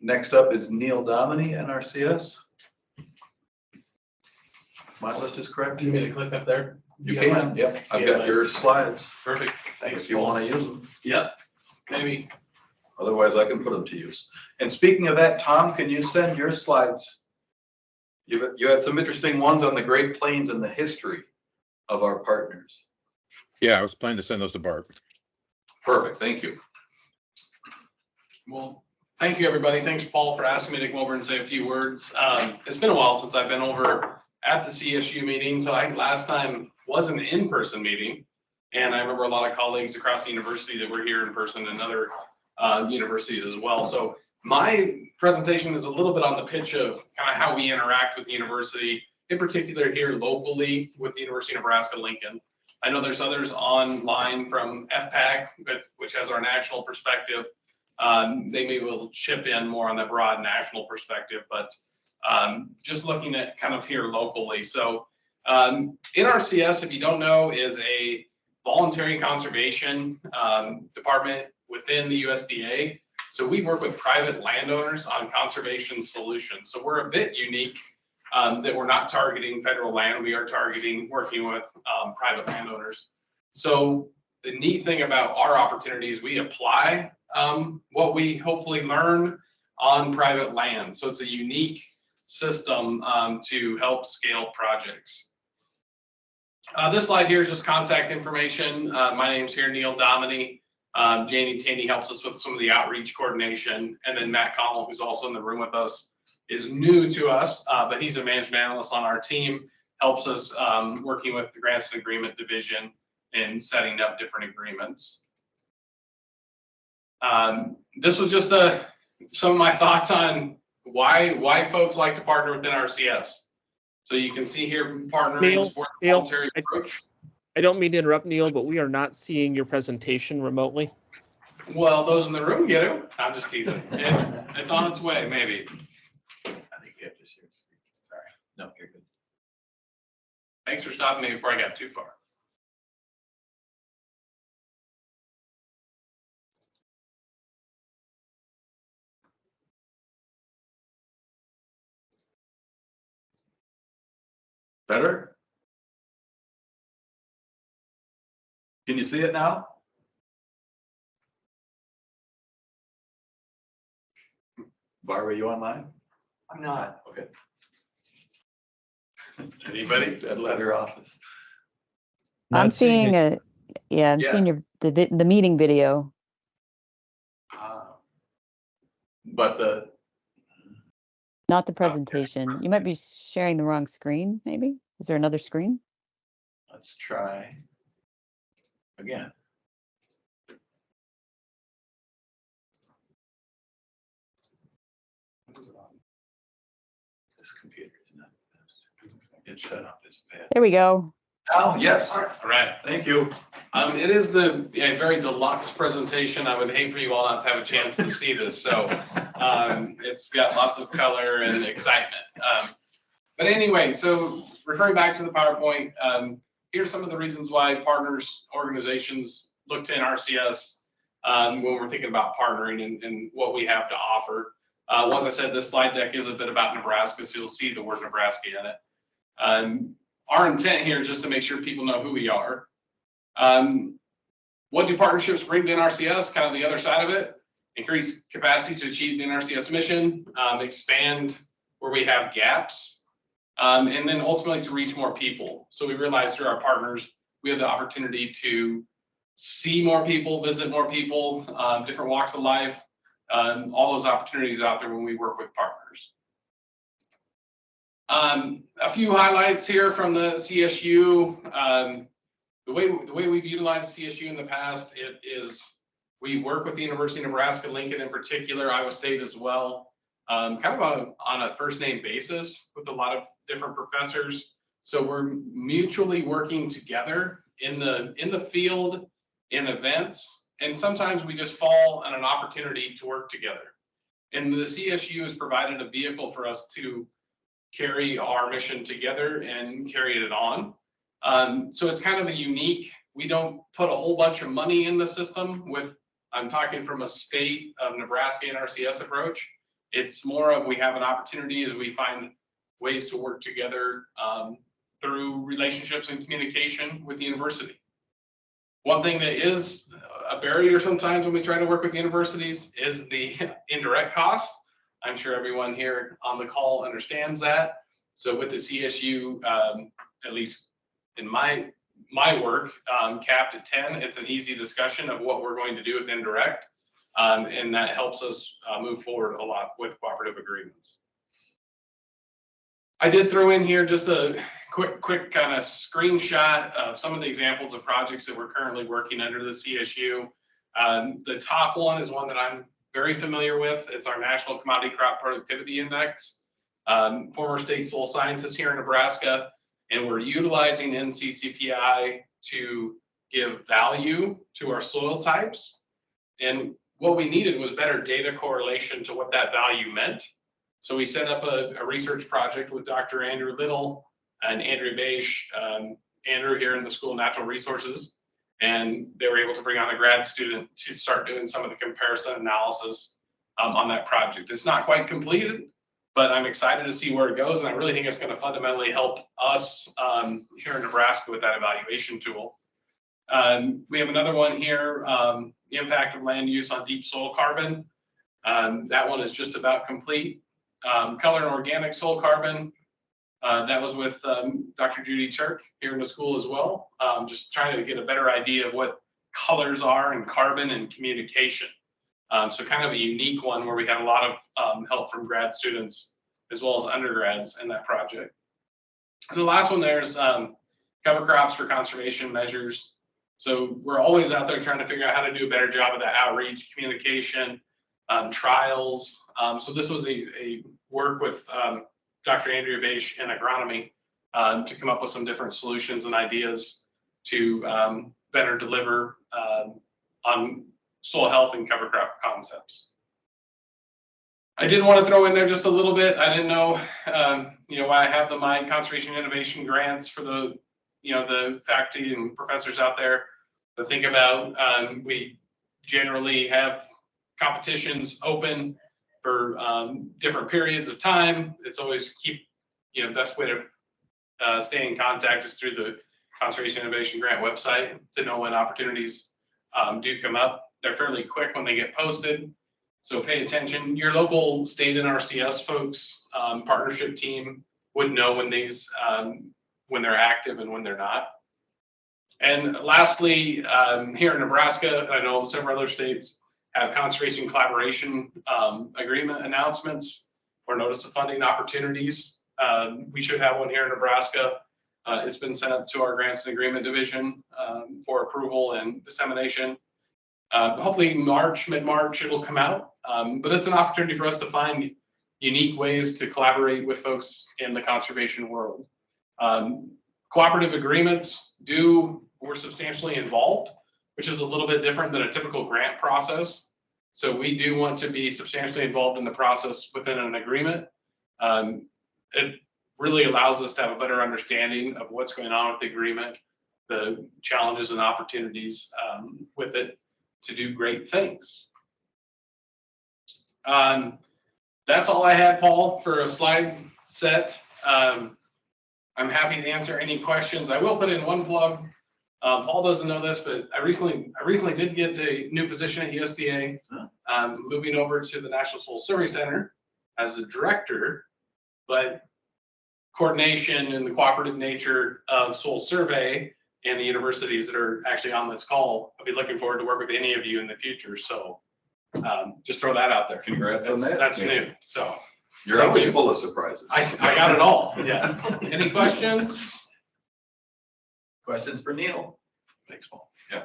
Next up is Neil Dominy, NRCS. My list is correct. You mean to click up there? You can, yep. I've got your slides. Perfect. Thanks. If you want to use them. Yep. Maybe. Otherwise, I can put them to use. And speaking of that, Tom, can you send your slides? You had some interesting ones on the Great Plains and the history of our partners. Yeah, I was planning to send those to Bart. Perfect, thank you. Well, thank you, everybody. Thanks, Paul, for asking me to come over and say a few words. It's been a while since I've been over at the CSU meeting. So I think last time was an in-person meeting. And I remember a lot of colleagues across the university that were here in person and other universities as well. So my presentation is a little bit on the pitch of kind of how we interact with the university, in particular here locally with the University of Nebraska-Lincoln. I know there's others online from FPAC, which has our national perspective. They maybe will chip in more on the broad national perspective, but just looking at kind of here locally. So NRCS, if you don't know, is a voluntary conservation department within the USDA. So we work with private landowners on conservation solutions. So we're a bit unique that we're not targeting federal land. We are targeting working with private landowners. So the neat thing about our opportunities, we apply what we hopefully learn on private land. So it's a unique system to help scale projects. This slide here is just contact information. My name's here, Neil Dominy. Janie Taney helps us with some of the outreach coordination. And then Matt Connell, who's also in the room with us, is new to us, but he's a management analyst on our team, helps us working with the Grants and Agreement Division and setting up different agreements. This was just some of my thoughts on why folks like to partner with NRCS. So you can see here, partnering supports the voluntary approach. I don't mean to interrupt, Neil, but we are not seeing your presentation remotely. Well, those in the room get it. I'm just teasing. It's on its way, maybe. I think you have to share screen. Sorry. No, you're good. Thanks for stopping me before I got too far. Better? Can you see it now? Barbara, are you online? I'm not. Okay. Anybody? That letter office. I'm seeing a, yeah, I'm seeing the meeting video. But Not the presentation. You might be sharing the wrong screen, maybe? Is there another screen? let's try again. This computer is not the best. It's set up as bad. There we go. Oh, yes. All right. Thank you. It is a very deluxe presentation. I would hate for you all not to have a chance to see this. So it's got lots of color and excitement. But anyway, so referring back to the PowerPoint, here's some of the reasons why partners, organizations look to NRCS when we're thinking about partnering and what we have to offer. As I said, this slide deck is a bit about Nebraska, so you'll see the word Nebraska in it. Our intent here is just to make sure people know who we are. What do partnerships bring to NRCS? Kind of the other side of it. Increase capacity to achieve the NRCS mission, expand where we have gaps, and then ultimately to reach more people. So we realize through our partners, we have the opportunity to see more people, visit more people, different walks of life, all those opportunities out there when we work with partners. A few highlights here from the CSU. The way we've utilized the CSU in the past, it is we work with the University of Nebraska-Lincoln in particular, Iowa State as well, kind of on a first name basis with a lot of different professors. So we're mutually working together in the field, in events, and sometimes we just fall on an opportunity to work together. And the CSU has provided a vehicle for us to carry our mission together and carry it on. So it's kind of a unique, we don't put a whole bunch of money in the system with, I'm talking from a state of Nebraska NRCS approach. It's more of we have an opportunity as we find ways to work together through relationships and communication with the university. One thing that is a barrier sometimes when we try to work with universities is the indirect costs. I'm sure everyone here on the call understands that. So with the CSU, at least in my work, capped at 10, it's an easy discussion of what we're going to do with indirect. And that helps us move forward a lot with cooperative agreements. I did throw in here just a quick kind of screenshot of some of the examples of projects that we're currently working under the CSU. The top one is one that I'm very familiar with. It's our National Commodity Crop Productivity Index. Former state soil scientist here in Nebraska, and we're utilizing NCCPI to give value to our soil types. And what we needed was better data correlation to what that value meant. So we set up a research project with Dr. Andrew Little and Andrea Beisch, Andrew here in the School of Natural Resources, and they were able to bring on a grad student to start doing some of the comparison analysis on that project. It's not quite completed, but I'm excited to see where it goes, and I really think it's going to fundamentally help us here in Nebraska with that evaluation tool. We have another one here, the impact of land use on deep soil carbon. That one is just about complete. Color and organic soil carbon, that was with Dr. Judy Turk here in the school as well. Just trying to get a better idea of what colors are in carbon and communication. So kind of a unique one where we had a lot of help from grad students as well as undergrads in that project. And the last one there is cover crops for conservation measures. So we're always out there trying to figure out how to do a better job of that outreach, communication, trials. So this was a work with Dr. Andrea Beisch in agronomy to come up with some different solutions and ideas to better deliver on soil health and cover crop concepts. I did want to throw in there just a little bit. I didn't know, why I have the My Conservation Innovation grants for the, the faculty and professors out there to think about. We generally have competitions open for different periods of time. It's always best way to stay in contact is through the Conservation Innovation Grant website to know when opportunities do come up. They're fairly quick when they get posted, so pay attention. Your local state NRCS folks, partnership team would know when these when they're active and when they're not. And lastly, here in Nebraska, I know several other states have conservation collaboration agreement announcements or notice of funding opportunities. We should have one here in Nebraska. It's been sent up to our grants and agreement division for approval and dissemination. Hopefully mid-March, it'll come out. But it's an opportunity for us to find unique ways to collaborate with folks in the conservation world. Cooperative agreements we're substantially involved, which is a little bit different than a typical grant process. So we do want to be substantially involved in the process within an agreement. It really allows us to have a better understanding of what's going on with the agreement, the challenges and opportunities with it to do great things. That's all I had, Paul, for a slide set. I'm happy to answer any questions. I will put in one plug. Paul doesn't know this, but I recently did get a new position at USDA, moving over to the National Soil Survey Center as a director, but coordination and the cooperative nature of soil survey and the universities that are actually on this call, I'll be looking forward to work with any of you in the future. So just throw that out there. Congrats on that. That's new. So you're always full of surprises. I got it all. Yeah. Any questions? Questions for Neil? Thanks, Paul. Yeah.